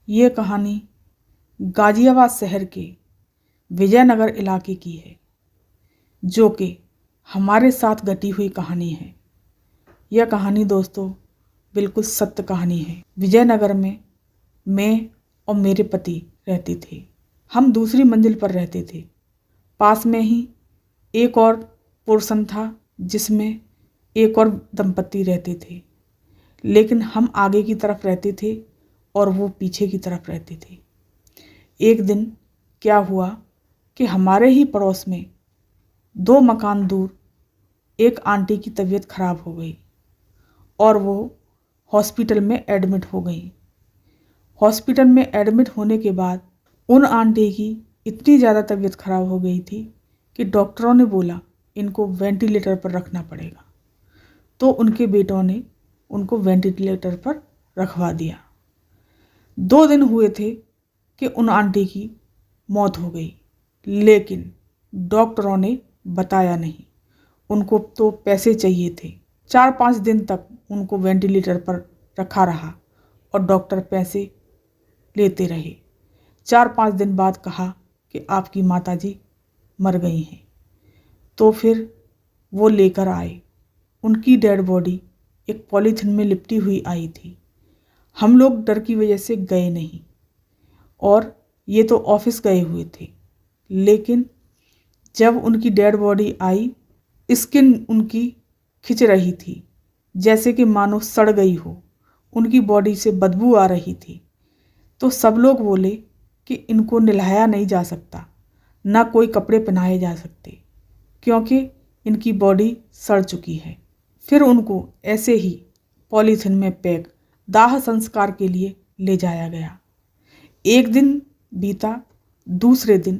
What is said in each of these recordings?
ये कहानी गाजियाबाद शहर के विजयनगर इलाके की है, जो कि हमारे साथ घटी हुई कहानी है। यह कहानी दोस्तों बिल्कुल सत्य कहानी है। विजयनगर में मैं और मेरे पति रहते थे। हम दूसरी मंजिल पर रहते थे। पास में ही एक और पोर्शन था जिसमें एक और दंपति रहते थे, लेकिन हम आगे की तरफ रहते थे और वो पीछे की तरफ रहते थे। एक दिन क्या हुआ कि हमारे ही पड़ोस में 2 मकान दूर एक आंटी की तबीयत खराब हो गई और वो हॉस्पिटल में एडमिट हो गई। हॉस्पिटल में एडमिट होने के बाद उन आंटी की इतनी ज़्यादा तबीयत खराब हो गई थी कि डॉक्टरों ने बोला इनको वेंटिलेटर पर रखना पड़ेगा। तो उनके बेटों ने उनको वेंटिलेटर पर रखवा दिया। 2 दिन हुए थे कि उन आंटी की मौत हो गई, लेकिन डॉक्टरों ने बताया नहीं। उनको तो पैसे चाहिए थे। 4-5 दिन तक उनको वेंटिलेटर पर रखा रहा और डॉक्टर पैसे लेते रहे। 4-5 दिन बाद कहा कि आपकी माताजी मर गई हैं। तो फिर वो लेकर आए। उनकी डेड बॉडी एक पॉलीथिन में लिपटी हुई आई थी। हम लोग डर की वजह से गए नहीं और ये तो ऑफिस गए हुए थे, लेकिन जब उनकी डेड बॉडी आई, स्किन उनकी खिंच रही थी, जैसे कि मानो सड़ गई हो। उनकी बॉडी से बदबू आ रही थी। तो सब लोग बोले कि इनको नहलाया नहीं जा सकता, ना कोई कपड़े पहनाए जा सकते, क्योंकि इनकी बॉडी सड़ चुकी है। फिर उनको ऐसे ही पॉलीथिन में पैक दाह संस्कार के लिए ले जाया गया। एक दिन बीता, दूसरे दिन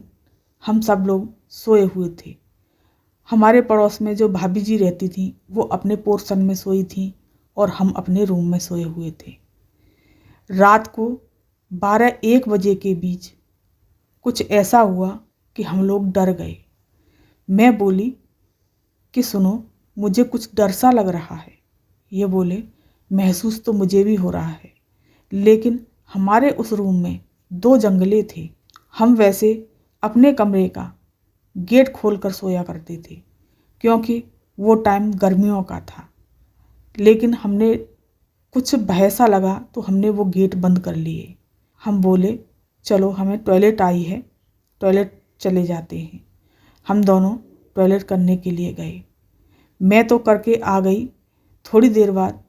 हम सब लोग सोए हुए थे। हमारे पड़ोस में जो भाभी जी रहती थी वो अपने पोर्शन में सोई थी और हम अपने रूम में सोए हुए थे। रात को 12-1 बजे के बीच कुछ ऐसा हुआ कि हम लोग डर गए। मैं बोली कि सुनो, मुझे कुछ डर सा लग रहा है। ये बोले महसूस तो मुझे भी हो रहा है, लेकिन हमारे उस रूम में 2 जंगले थे। हम वैसे अपने कमरे का गेट खोलकर सोया करते थे, क्योंकि वो टाइम गर्मियों का था। लेकिन हमने कुछ भय सा लगा तो हमने वो गेट बंद कर लिए। हम बोले चलो, हमें टॉयलेट आई है, टॉयलेट चले जाते हैं। हम दोनों टॉयलेट करने के लिए गए। मैं तो करके आ गई। थोड़ी देर बाद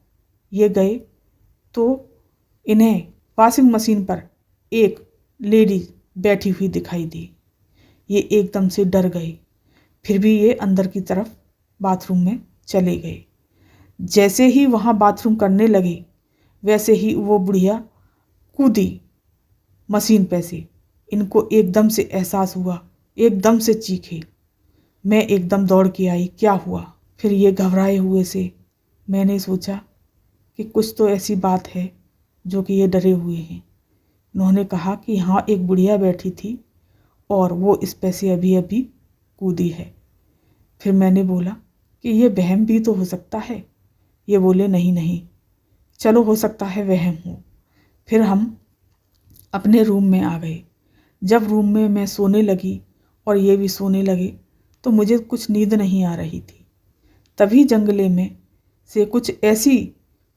ये गए तो इन्हें वॉशिंग मशीन पर एक लेडीज बैठी हुई दिखाई दी। ये एकदम से डर गए। फिर भी ये अंदर की तरफ बाथरूम में चले गए। जैसे ही वहाँ बाथरूम करने लगे, वैसे ही वो बुढ़िया कूदी मशीन पे से। इनको एकदम से एहसास हुआ, एकदम से चीखे। मैं एकदम दौड़ के आई, क्या हुआ? फिर ये घबराए हुए से मैंने सोचा कि कुछ तो ऐसी बात है जो कि ये डरे हुए हैं। उन्होंने कहा कि हाँ, एक बुढ़िया बैठी थी और वो इस पे से अभी अभी कूदी है। फिर मैंने बोला कि ये वहम भी तो हो सकता है। ये बोले नहीं नहीं, चलो हो सकता है वहम हो। फिर हम अपने रूम में आ गए। जब रूम में मैं सोने लगी और ये भी सोने लगे तो मुझे कुछ नींद नहीं आ रही थी। तभी जंगले में से कुछ ऐसी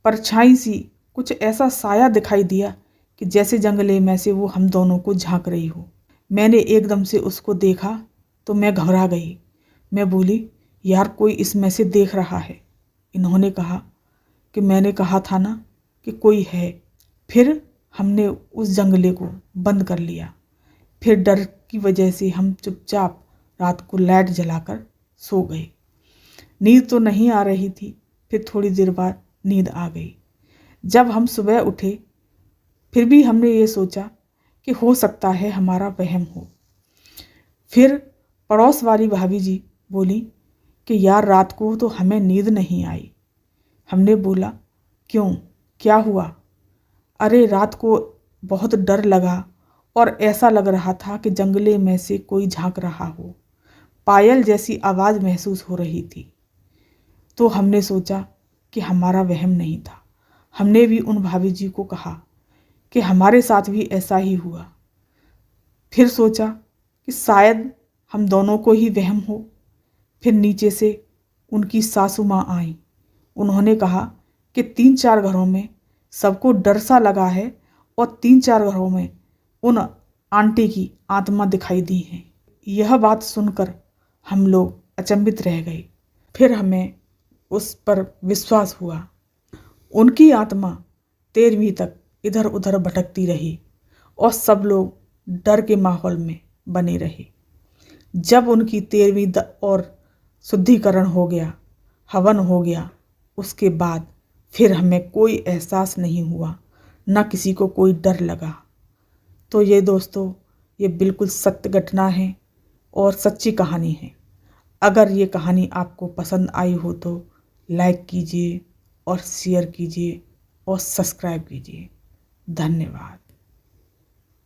परछाई सी, कुछ ऐसा साया दिखाई दिया कि जैसे जंगले में से वो हम दोनों को झांक रही हो। मैंने एकदम से उसको देखा तो मैं घबरा गई। मैं बोली यार, कोई इसमें से देख रहा है। इन्होंने कहा कि मैंने कहा था ना कि कोई है। फिर हमने उस जंगले को बंद कर लिया। फिर डर की वजह से हम चुपचाप रात को लाइट जलाकर सो गए। नींद तो नहीं आ रही थी। फिर थोड़ी देर बाद नींद आ गई। जब हम सुबह उठे, फिर भी हमने ये सोचा कि हो सकता है हमारा वहम हो। फिर पड़ोस वाली भाभी जी बोली कि यार, रात को तो हमें नींद नहीं आई। हमने बोला क्यों, क्या हुआ? अरे रात को बहुत डर लगा और ऐसा लग रहा था कि जंगले में से कोई झांक रहा हो। पायल जैसी आवाज़ महसूस हो रही थी। तो हमने सोचा कि हमारा वहम नहीं था। हमने भी उन भाभी जी को कहा कि हमारे साथ भी ऐसा ही हुआ। फिर सोचा कि शायद हम दोनों को ही वहम हो। फिर नीचे से उनकी सासू माँ आई। उन्होंने कहा कि 3-4 घरों में सबको डर सा लगा है और 3-4 घरों में उन आंटी की आत्मा दिखाई दी है। यह बात सुनकर हम लोग अचंभित रह गए। फिर हमें उस पर विश्वास हुआ। उनकी आत्मा 13वीं तक इधर उधर भटकती रही और सब लोग डर के माहौल में बने रहे। जब उनकी 13वीं और शुद्धिकरण हो गया, हवन हो गया, उसके बाद फिर हमें कोई एहसास नहीं हुआ, न किसी को कोई डर लगा। तो ये दोस्तों, ये बिल्कुल सत्य घटना है और सच्ची कहानी है। अगर ये कहानी आपको पसंद आई हो तो लाइक कीजिए और शेयर कीजिए और सब्सक्राइब कीजिए। धन्यवाद।